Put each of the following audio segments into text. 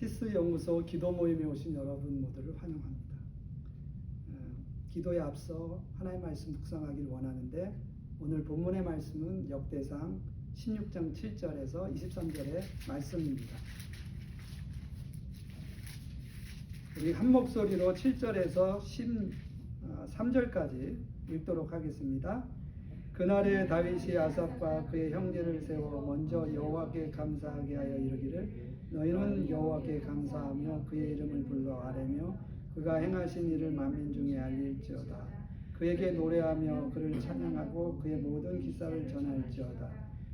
피스 연구소 기도 모임에 오신 여러분 모두를 환영합니다. 기도에 앞서 하나님의 말씀 묵상하기를 원하는데 오늘 본문의 말씀은 역대상 16장 7절에서 23절의 말씀입니다. 우리 한 목소리로 7절에서 13절까지 읽도록 하겠습니다. 그날에 다윗이 아삽과 그의 형제를 세워 먼저 여호와께 감사하게 하여 이르기를 너희는 여호와께 감사하며 그의 이름을 불러 아뢰며 그가 행하신 일을 만민 중에 알릴지어다. 그에게 노래하며 그를 찬양하고 그의 모든 기사를 전할지어다.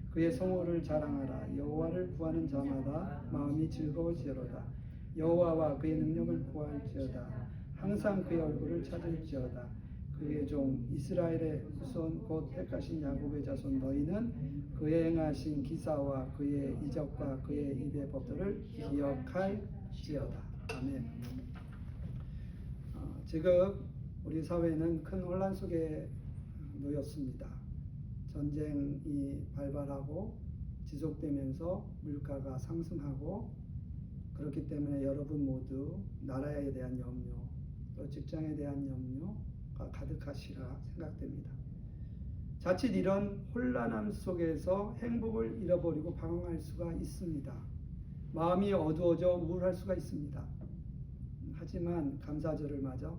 그의 성호를 자랑하라. 여호와를 구하는 자마다 마음이 즐거울지어다. 여호와와 그의 능력을 구할지어다. 항상 그의 얼굴을 찾을지어다. 그의 종 이스라엘의 후손 곧 택하신 야곱의 자손 너희는 그의 행하신 기사와 그의 이적과 그의 입의 법도를 기억할지어다. 아멘. 지금 우리 사회는 큰 혼란 속에 놓였습니다. 전쟁이 발발하고 지속되면서 물가가 상승하고 그렇기 때문에 여러분 모두 나라에 대한 염려, 또 직장에 대한 염려가 가득하시라 생각됩니다. 자칫 이런 혼란함 속에서 행복을 잃어버리고 방황할 수가 있습니다. 마음이 어두워져 우울할 수가 있습니다. 하지만 감사절을 맞아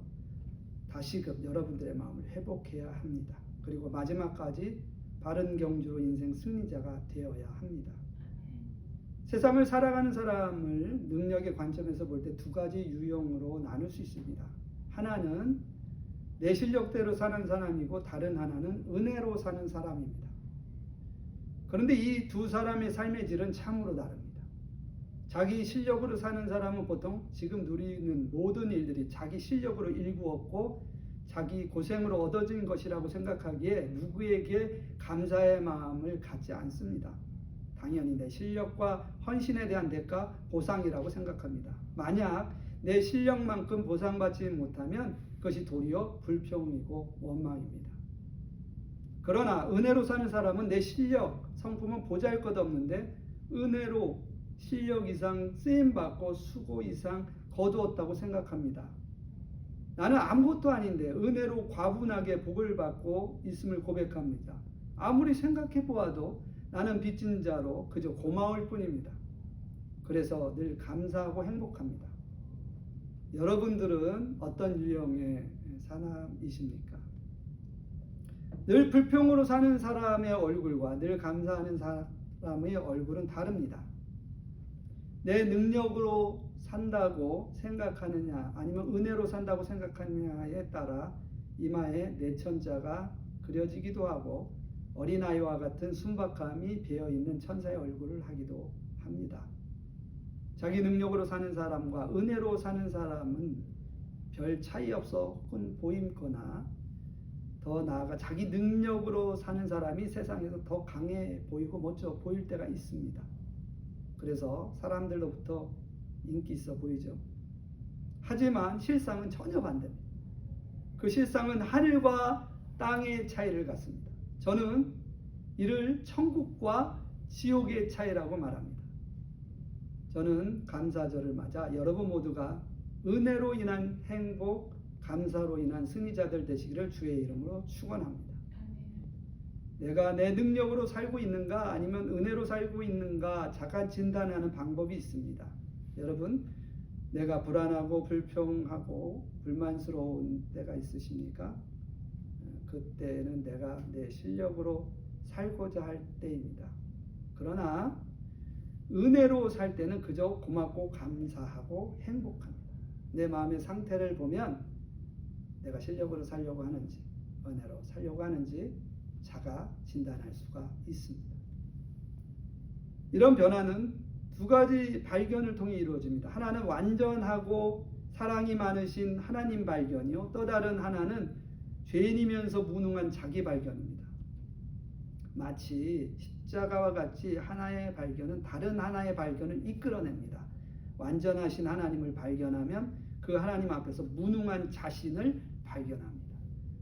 다시금 여러분들의 마음을 회복해야 합니다. 그리고 마지막까지 바른 경주로 인생 승리자가 되어야 합니다. 세상을 살아가는 사람을 능력의 관점에서 볼 때 두 가지 유형으로 나눌 수 있습니다. 하나는 내 실력대로 사는 사람이고 다른 하나는 은혜로 사는 사람입니다. 그런데 이 두 사람의 삶의 질은 참으로 다릅니다. 자기 실력으로 사는 사람은 보통 지금 누리는 모든 일들이 자기 실력으로 일구었고 자기 고생으로 얻어진 것이라고 생각하기에 누구에게 감사의 마음을 갖지 않습니다. 당연히 내 실력과 헌신에 대한 대가 보상이라고 생각합니다. 만약 내 실력만큼 보상받지 못하면 그것이 도리어 불평이고 원망입니다. 그러나 은혜로 사는 사람은 내 실력, 성품은 보잘것없는데 은혜로 실력 이상 쓰임받고 수고 이상 거두었다고 생각합니다. 나는 아무것도 아닌데 은혜로 과분하게 복을 받고 있음을 고백합니다. 아무리 생각해 보아도 나는 빚진 자로 그저 고마울 뿐입니다. 그래서 늘 감사하고 행복합니다. 여러분들은 어떤 유형의 사람이십니까? 늘 불평으로 사는 사람의 얼굴과 늘 감사하는 사람의 얼굴은 다릅니다. 내 능력으로 산다고 생각하느냐 아니면 은혜로 산다고 생각하느냐에 따라 이마에 내천자가 그려지기도 하고 어린아이와 같은 순박함이 배어있는 천사의 얼굴을 하기도 합니다. 자기 능력으로 사는 사람과 은혜로 사는 사람은 별 차이 없어 혹은 보임거나 더 나아가 자기 능력으로 사는 사람이 세상에서 더 강해 보이고 멋져 보일 때가 있습니다. 그래서 사람들로부터 인기 있어 보이죠. 하지만 실상은 전혀 반대입니다. 그 실상은 하늘과 땅의 차이를 갖습니다. 저는 이를 천국과 지옥의 차이라고 말합니다. 저는 감사절을 맞아 여러분 모두가 은혜로 인한 행복, 감사로 인한 승리자들 되시기를 주의 이름으로 축원합니다. 내가 내 능력으로 살고 있는가 아니면 은혜로 살고 있는가 자가 진단하는 방법이 있습니다. 여러분, 내가 불안하고 불평하고 불만스러운 때가 있으십니까? 그때는 내가 내 실력으로 살고자 할 때입니다. 그러나 은혜로 살 때는 그저 고맙고 감사하고 행복합니다. 내 마음의 상태를 보면 내가 실력으로 살려고 하는지 은혜로 살려고 하는지 자가 진단할 수가 있습니다. 이런 변화는 두 가지 발견을 통해 이루어집니다. 하나는 완전하고 사랑이 많으신 하나님 발견이요, 또 다른 하나는 죄인이면서 무능한 자기 발견입니다. 마치 십자가와 같이 하나의 발견은 다른 하나의 발견을 이끌어냅니다. 완전하신 하나님을 발견하면 그 하나님 앞에서 무능한 자신을 발견합니다.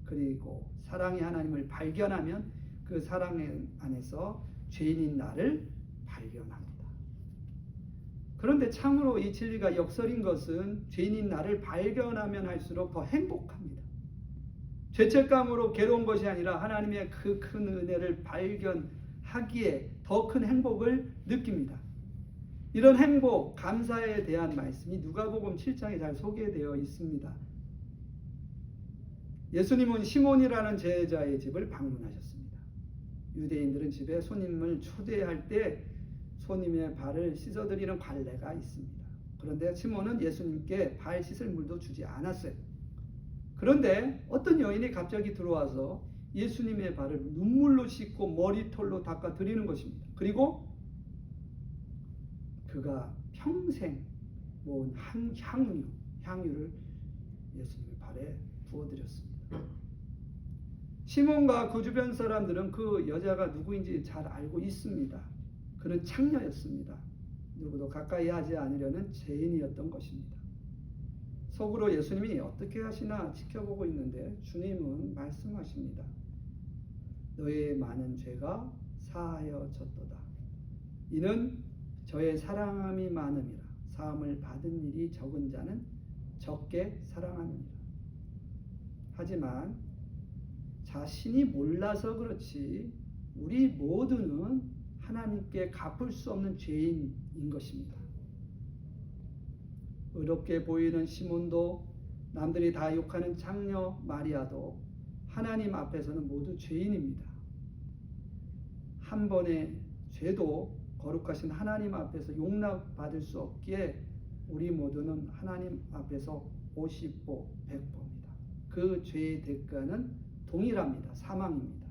그리고 사랑의 하나님을 발견하면 그 사랑 안에서 죄인인 나를 발견합니다. 그런데 참으로 이 진리가 역설인 것은 죄인인 나를 발견하면 할수록 더 행복합니다. 죄책감으로 괴로운 것이 아니라 하나님의 그 큰 은혜를 발견하기에 더 큰 행복을 느낍니다. 이런 행복, 감사에 대한 말씀이 누가복음 7장에 잘 소개되어 있습니다. 예수님은 시몬이라는 제자의 집을 방문하셨습니다. 유대인들은 집에 손님을 초대할 때 손님의 발을 씻어드리는 관례가 있습니다. 그런데 시몬은 예수님께 발 씻을 물도 주지 않았어요. 그런데 어떤 여인이 갑자기 들어와서 예수님의 발을 눈물로 씻고 머리털로 닦아 드리는 것입니다. 그리고 그가 평생 모은 향유를 예수님의 발에 부어드렸습니다. 시몬과 그 주변 사람들은 그 여자가 누구인지 잘 알고 있습니다. 그는 창녀였습니다. 누구도 가까이 하지 않으려는 죄인이었던 것입니다. 속으로 예수님이 어떻게 하시나 지켜보고 있는데 주님은 말씀하십니다. 너의 많은 죄가 사하여졌도다. 이는 저의 사랑함이 많음이라. 사함을 받은 일이 적은 자는 적게 사랑하느니라. 하지만 자신이 몰라서 그렇지 우리 모두는 하나님께 갚을 수 없는 죄인인 것입니다. 의롭게 보이는 시몬도 남들이 다 욕하는 창녀 마리아도 하나님 앞에서는 모두 죄인입니다. 한 번의 죄도 거룩하신 하나님 앞에서 용납받을 수 없기에 우리 모두는 하나님 앞에서 50보 100보입니다. 그 죄의 대가는 동일합니다. 사망입니다.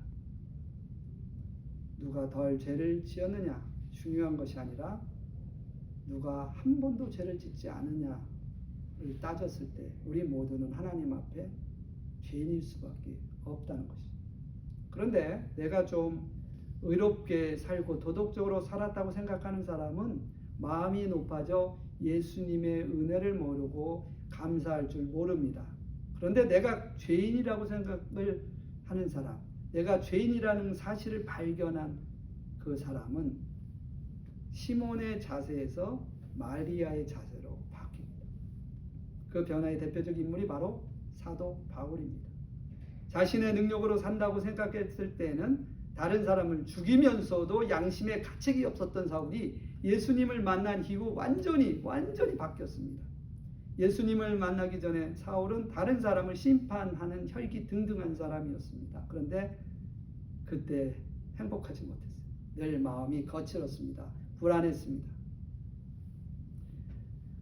누가 덜 죄를 지었느냐 중요한 것이 아니라 누가 한 번도 죄를 짓지 않느냐를 따졌을 때 우리 모두는 하나님 앞에 죄인일 수밖에 없다는 것이죠. 그런데 내가 좀 의롭게 살고 도덕적으로 살았다고 생각하는 사람은 마음이 높아져 예수님의 은혜를 모르고 감사할 줄 모릅니다. 그런데 내가 죄인이라고 생각을 하는 사람, 내가 죄인이라는 사실을 발견한 그 사람은 시몬의 자세에서 마리아의 자세로 바뀝니다. 그 변화의 대표적 인물이 바로 사도 바울입니다. 자신의 능력으로 산다고 생각했을 때는 다른 사람을 죽이면서도 양심에 가책이 없었던 사울이 예수님을 만난 이후 완전히 바뀌었습니다. 예수님을 만나기 전에 사울은 다른 사람을 심판하는 혈기등등한 사람이었습니다. 그런데 그때 행복하지 못했어요. 늘 마음이 거칠었습니다. 불안했습니다.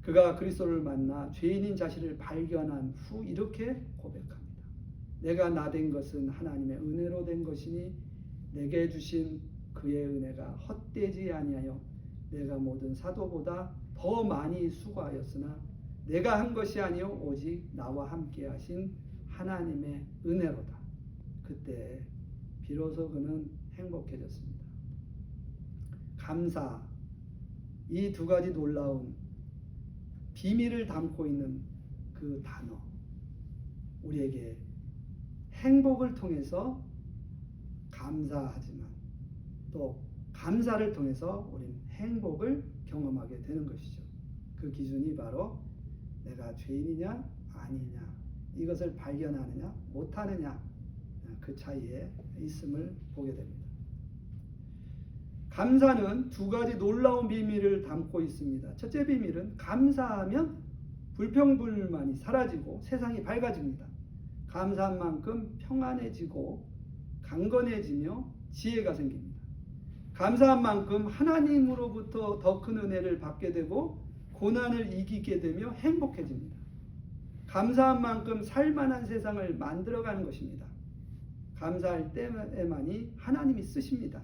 그가 그리스도를 만나 죄인인 자신을 발견한 후 이렇게 고백합니다. 내가 나된 것은 하나님의 은혜로 된 것이니 내게 주신 그의 은혜가 헛되지 아니하여 내가 모든 사도보다 더 많이 수고하였으나 내가 한 것이 아니요 오직 나와 함께 하신 하나님의 은혜로다. 그때 비로소 그는 행복해졌습니다. 감사, 이 두 가지 놀라운 비밀을 담고 있는 그 단어, 우리에게 행복을 통해서 감사하지만 또 감사를 통해서 우리는 행복을 경험하게 되는 것이죠. 그 기준이 바로 내가 죄인이냐 아니냐, 이것을 발견하느냐 못하느냐, 그 차이에 있음을 보게 됩니다. 감사는 두 가지 놀라운 비밀을 담고 있습니다. 첫째 비밀은 감사하면 불평불만이 사라지고 세상이 밝아집니다. 감사한 만큼 평안해지고 강건해지며 지혜가 생깁니다. 감사한 만큼 하나님으로부터 더 큰 은혜를 받게 되고 고난을 이기게 되며 행복해집니다. 감사한 만큼 살만한 세상을 만들어가는 것입니다. 감사할 때에만이 하나님이 쓰십니다.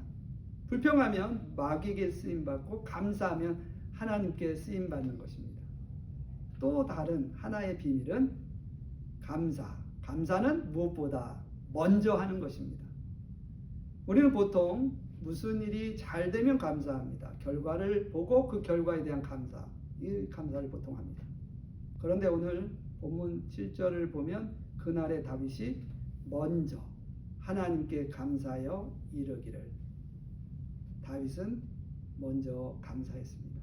불평하면 마귀에게 쓰임받고 감사하면 하나님께 쓰임받는 것입니다. 또 다른 하나의 비밀은 감사는 무엇보다 먼저 하는 것입니다. 우리는 보통 무슨 일이 잘 되면 감사합니다. 결과를 보고 그 결과에 대한 이 감사를 보통 합니다. 그런데 오늘 본문 7절을 보면 그날의 다윗이 먼저 하나님께 감사하여 이르기를, 다윗은 먼저 감사했습니다.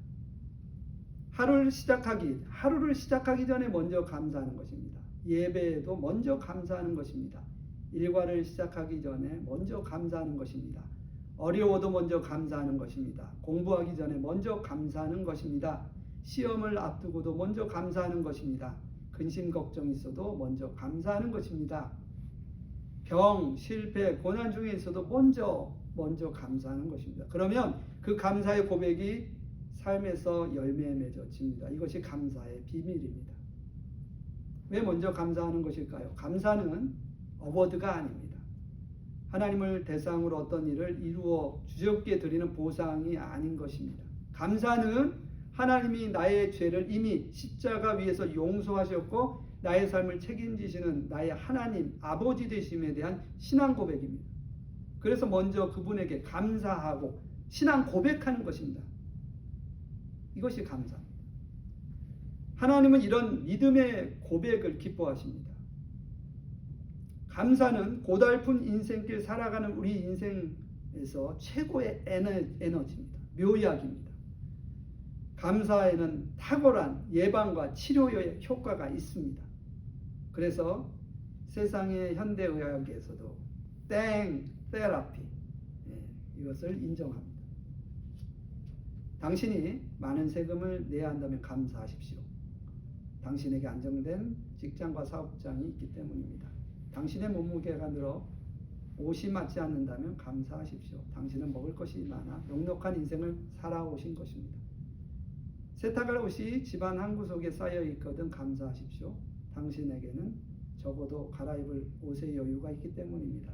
하루를 시작하기 전에 먼저 감사하는 것입니다. 예배에도 먼저 감사하는 것입니다. 일과를 시작하기 전에 먼저 감사하는 것입니다. 어려워도 먼저 감사하는 것입니다. 공부하기 전에 먼저 감사하는 것입니다. 시험을 앞두고도 먼저 감사하는 것입니다. 근심 걱정이 있어도 먼저 감사하는 것입니다. 병, 실패, 고난 중에 있어도 먼저 감사하는 것입니다. 그러면 그 감사의 고백이 삶에서 열매에 맺어집니다. 이것이 감사의 비밀입니다. 왜 먼저 감사하는 것일까요? 감사는 어워드가 아닙니다. 하나님을 대상으로 어떤 일을 이루어 주셨게 드리는 보상이 아닌 것입니다. 감사는 하나님이 나의 죄를 이미 십자가 위에서 용서하셨고 나의 삶을 책임지시는 나의 하나님 아버지 되심에 대한 신앙 고백입니다. 그래서 먼저 그분에게 감사하고 신앙 고백하는 것입니다. 이것이 감사입니다. 하나님은 이런 믿음의 고백을 기뻐하십니다. 감사는 고달픈 인생길 살아가는 우리 인생에서 최고의 에너지입니다. 묘약입니다. 감사에는 탁월한 예방과 치료의 효과가 있습니다. 그래서 세상의 현대의학에서도 테라피 이것을 인정합니다. 당신이 많은 세금을 내야 한다면 감사하십시오. 당신에게 안정된 직장과 사업장이 있기 때문입니다. 당신의 몸무게가 늘어 옷이 맞지 않는다면 감사하십시오. 당신은 먹을 것이 많아 넉넉한 인생을 살아오신 것입니다. 세탁할 옷이 집안 한 구석에 쌓여 있거든 감사하십시오. 당신에게는 적어도 갈아입을 옷의 여유가 있기 때문입니다.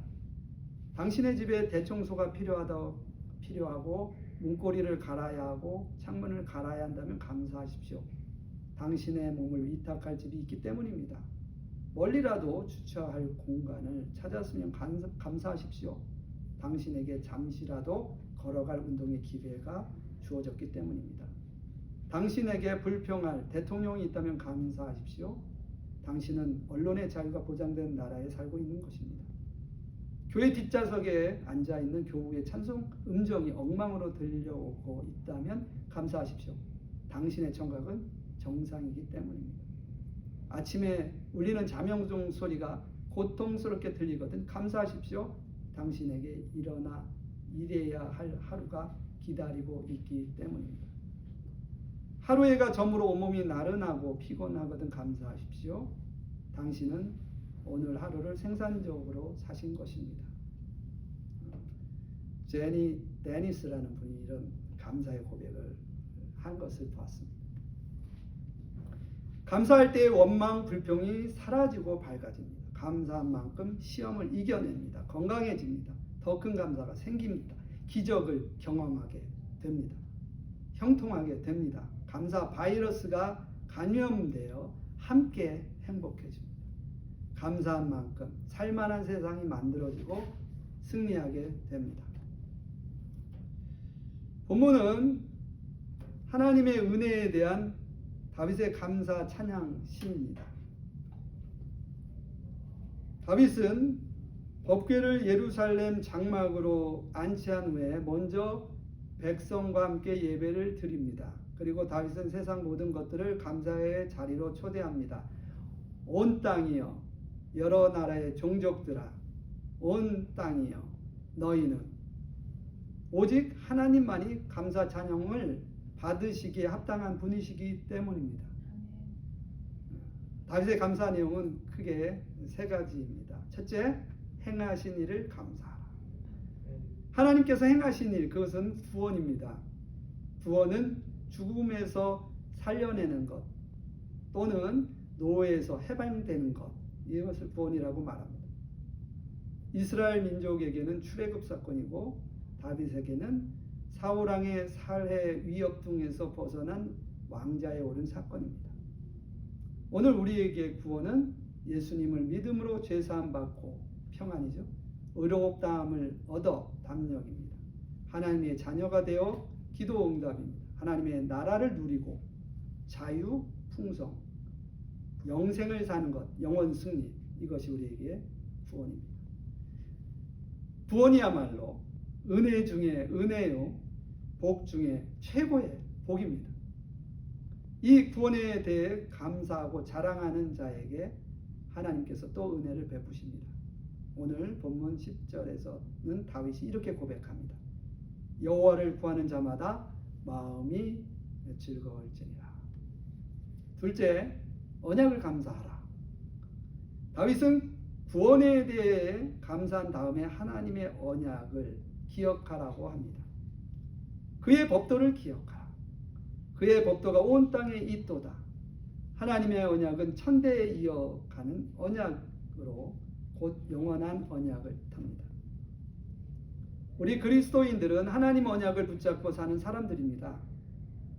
당신의 집에 대청소가 필요하고 문고리를 갈아야 하고 창문을 갈아야 한다면 감사하십시오. 당신의 몸을 위탁할 집이 있기 때문입니다. 멀리라도 주차할 공간을 찾았으면 감사하십시오. 당신에게 잠시라도 걸어갈 운동의 기회가 주어졌기 때문입니다. 당신에게 불평할 대통령이 있다면 감사하십시오. 당신은 언론의 자유가 보장된 나라에 살고 있는 것입니다. 교회 뒷좌석에 앉아있는 교우의 찬송 음정이 엉망으로 들려오고 있다면 감사하십시오. 당신의 청각은 정상이기 때문입니다. 아침에 울리는 자명종 소리가 고통스럽게 들리거든 감사하십시오. 당신에게 일해야 할 하루가 기다리고 있기 때문입니다. 하루해가 저물어 온몸이 나른하고 피곤하거든 감사하십시오. 당신은 오늘 하루를 생산적으로 사신 것입니다. 제니 데니스라는 분이 이런 감사의 고백을 한 것을 보았습니다. 감사할 때의 원망, 불평이 사라지고 밝아집니다. 감사한 만큼 시험을 이겨냅니다. 건강해집니다. 더 큰 감사가 생깁니다. 기적을 경험하게 됩니다. 형통하게 됩니다. 감사 바이러스가 감염되어 함께 행복해집니다. 감사한 만큼 살만한 세상이 만들어지고 승리하게 됩니다. 본문은 하나님의 은혜에 대한 다윗의 감사 찬양 시입니다. 다윗은 법궤를 예루살렘 장막으로 안치한 후에 먼저 백성과 함께 예배를 드립니다. 그리고 다윗은 세상 모든 것들을 감사의 자리로 초대합니다. 온 땅이여 여러 나라의 종족들아 온 땅이여 너희는 오직 하나님만이 감사 찬양을 받으시기에 합당한 분이시기 때문입니다. 다윗의 감사 내용은 크게 세 가지입니다. 첫째, 행하신 일을 감사하라. 하나님께서 행하신 일, 그것은 구원입니다. 구원은 죽음에서 살려내는 것 또는 노예에서 해방되는 것, 이것을 구원이라고 말합니다. 이스라엘 민족에게는 출애굽 사건이고 다윗에게는 사울왕의 살해 위협 등에서 벗어난 왕자에 오른 사건입니다. 오늘 우리에게 구원은 예수님을 믿음으로 죄사함 받고 평안이죠. 의롭다함을 얻어 담력입니다. 하나님의 자녀가 되어 기도 응답입니다. 하나님의 나라를 누리고 자유, 풍성, 영생을 사는 것, 영원 승리, 이것이 우리에게 구원입니다. 구원이야말로 은혜 중에 은혜요, 복 중에 최고의 복입니다. 이 구원에 대해 감사하고 자랑하는 자에게 하나님께서 또 은혜를 베푸십니다. 오늘 본문 10절에서는 다윗이 이렇게 고백합니다. 여호와를 구하는 자마다 마음이 즐거울지니라. 둘째, 언약을 감사하라. 다윗은 구원에 대해 감사한 다음에 하나님의 언약을 기억하라고 합니다. 그의 법도를 기억하라. 그의 법도가 온 땅에 있도다. 하나님의 언약은 천대에 이어가는 언약으로 곧 영원한 언약을 뜻합니다. 우리 그리스도인들은 하나님 언약을 붙잡고 사는 사람들입니다.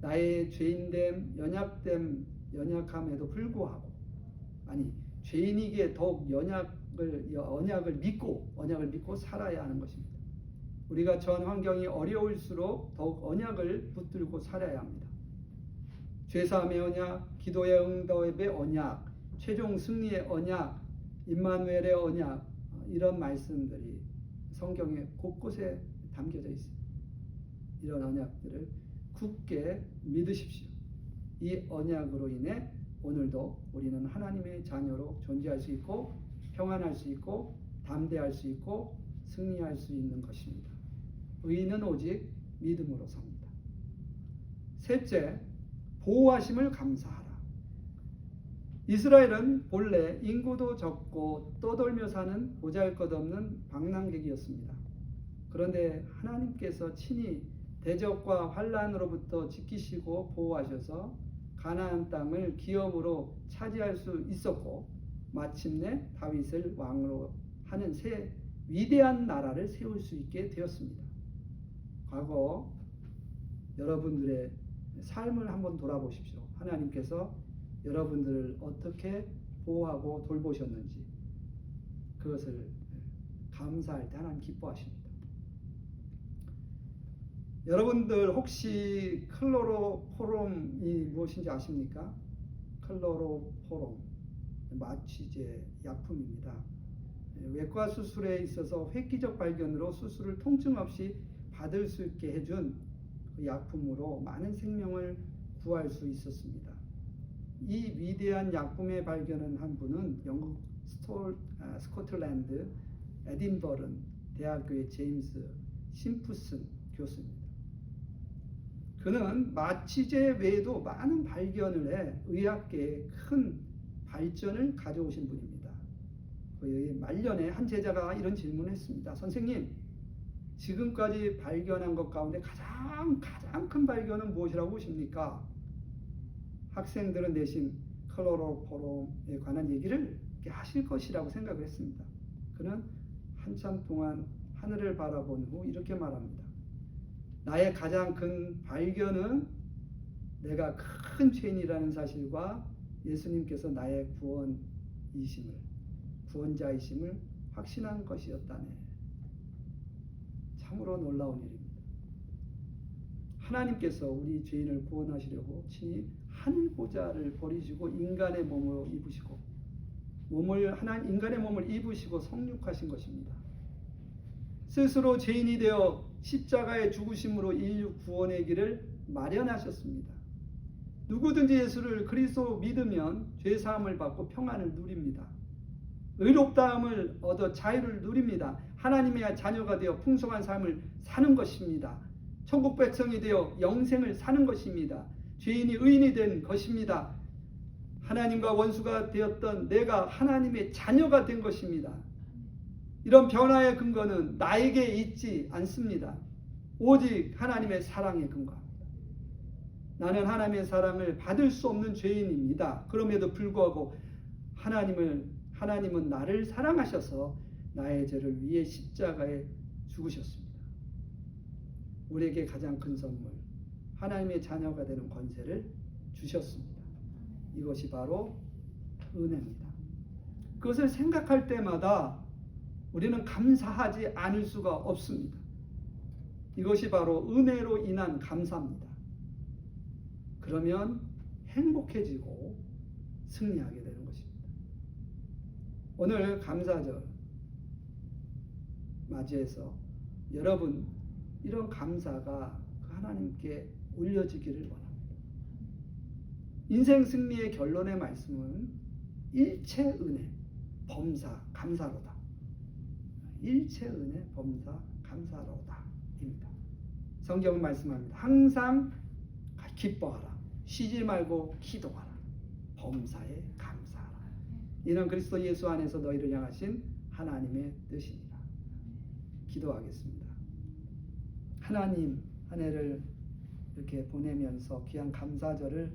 나의 죄인됨, 연약함에도 불구하고, 죄인이기에 더욱 언약을 믿고 살아야 하는 것입니다. 우리가 처한 환경이 어려울수록 더욱 언약을 붙들고 살아야 합니다. 죄사함의 언약, 기도의 응답의 언약, 최종 승리의 언약, 임마누엘의 언약, 이런 말씀들이 성경에 곳곳에 담겨져 있습니다. 이런 언약들을 굳게 믿으십시오. 이 언약으로 인해 오늘도 우리는 하나님의 자녀로 존재할 수 있고 평안할 수 있고 담대할 수 있고 승리할 수 있는 것입니다. 의인은 오직 믿음으로 삽니다. 셋째, 보호하심을 감사하라. 이스라엘은 본래 인구도 적고 떠돌며 사는 보잘것없는 방랑객이었습니다. 그런데 하나님께서 친히 대적과 환란으로부터 지키시고 보호하셔서 가나안 땅을 기업으로 차지할 수 있었고 마침내 다윗을 왕으로 하는 새 위대한 나라를 세울 수 있게 되었습니다. 과거 여러분들의 삶을 한번 돌아보십시오. 하나님께서 여러분들을 어떻게 보호하고 돌보셨는지 그것을 감사할 때 하나님 기뻐하십니다. 여러분들 혹시 클로로포럼이 무엇인지 아십니까? 클로로포럼, 마취제 약품입니다. 외과 수술에 있어서 획기적 발견으로 수술을 통증 없이 받을 수 있게 해준 그 약품으로 많은 생명을 구할 수 있었습니다. 이 위대한 약품의 발견을 한 분은 영국 스코틀랜드 에딘버른 대학교의 제임스 심프슨 교수입니다. 그는 마취제 외에도 많은 발견을 해 의학계에 큰 발전을 가져오신 분입니다. 그의 말년에 한 제자가 이런 질문을 했습니다. 선생님, 지금까지 발견한 것 가운데 가장 큰 발견은 무엇이라고 보십니까? 학생들은 대신 클로로포럼에 관한 얘기를 하실 것이라고 생각을 했습니다. 그는 한참 동안 하늘을 바라본 후 이렇게 말합니다. 나의 가장 큰 발견은 내가 큰 죄인이라는 사실과 예수님께서 나의 구원자이심을 확신한 것이었다네. 참으로 놀라운 일입니다. 하나님께서 우리 죄인을 구원하시려고 친히 하늘 보좌를 버리시고 인간의 몸을 입으시고 인간의 몸을 입으시고 성육하신 것입니다. 스스로 죄인이 되어 십자가의 죽으심으로 인류 구원의 길을 마련하셨습니다. 누구든지 예수를 그리스도 믿으면 죄 사함을 받고 평안을 누립니다. 의롭다함을 얻어 자유를 누립니다. 하나님의 자녀가 되어 풍성한 삶을 사는 것입니다. 천국 백성이 되어 영생을 사는 것입니다. 죄인이 의인이 된 것입니다. 하나님과 원수가 되었던 내가 하나님의 자녀가 된 것입니다. 이런 변화의 근거는 나에게 있지 않습니다. 오직 하나님의 사랑에 근거합니다. 나는 하나님의 사랑을 받을 수 없는 죄인입니다. 그럼에도 불구하고 하나님은 나를 사랑하셔서 나의 죄를 위해 십자가에 죽으셨습니다. 우리에게 가장 큰 선물, 하나님의 자녀가 되는 권세를 주셨습니다. 이것이 바로 은혜입니다. 그것을 생각할 때마다 우리는 감사하지 않을 수가 없습니다. 이것이 바로 은혜로 인한 감사입니다. 그러면 행복해지고 승리하게 되는 것입니다. 오늘 감사절 맞이해서 여러분 이런 감사가 하나님께 올려지기를 원합니다. 인생 승리의 결론의 말씀은 일체 은혜, 범사, 감사로다. 일체 은혜, 범사, 감사로다 입니다. 성경은 말씀합니다. 항상 기뻐하라. 쉬지 말고 기도하라. 범사에 감사하라. 이는 그리스도 예수 안에서 너희를 향하신 하나님의 뜻입니다. 기도하겠습니다. 하나님, 한 해를 이렇게 보내면서 귀한 감사절을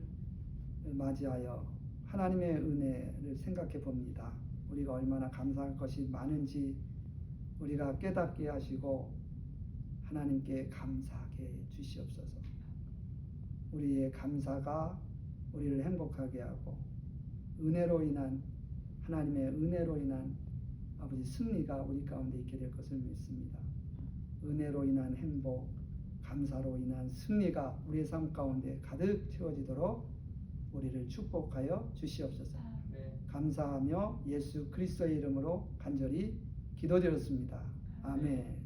맞이하여 하나님의 은혜를 생각해 봅니다. 우리가 얼마나 감사할 것이 많은지 우리가 깨닫게 하시고 하나님께 감사하게 주시옵소서. 우리의 감사가 우리를 행복하게 하고 은혜로 인한 하나님의 은혜로 인한 아버지 승리가 우리 가운데 있게 될 것을 믿습니다. 은혜로 인한 행복, 감사로 인한 승리가 우리의 삶 가운데 가득 채워지도록 우리를 축복하여 주시옵소서. 감사하며 예수 그리스도의 이름으로 간절히 기도드렸습니다. 아멘.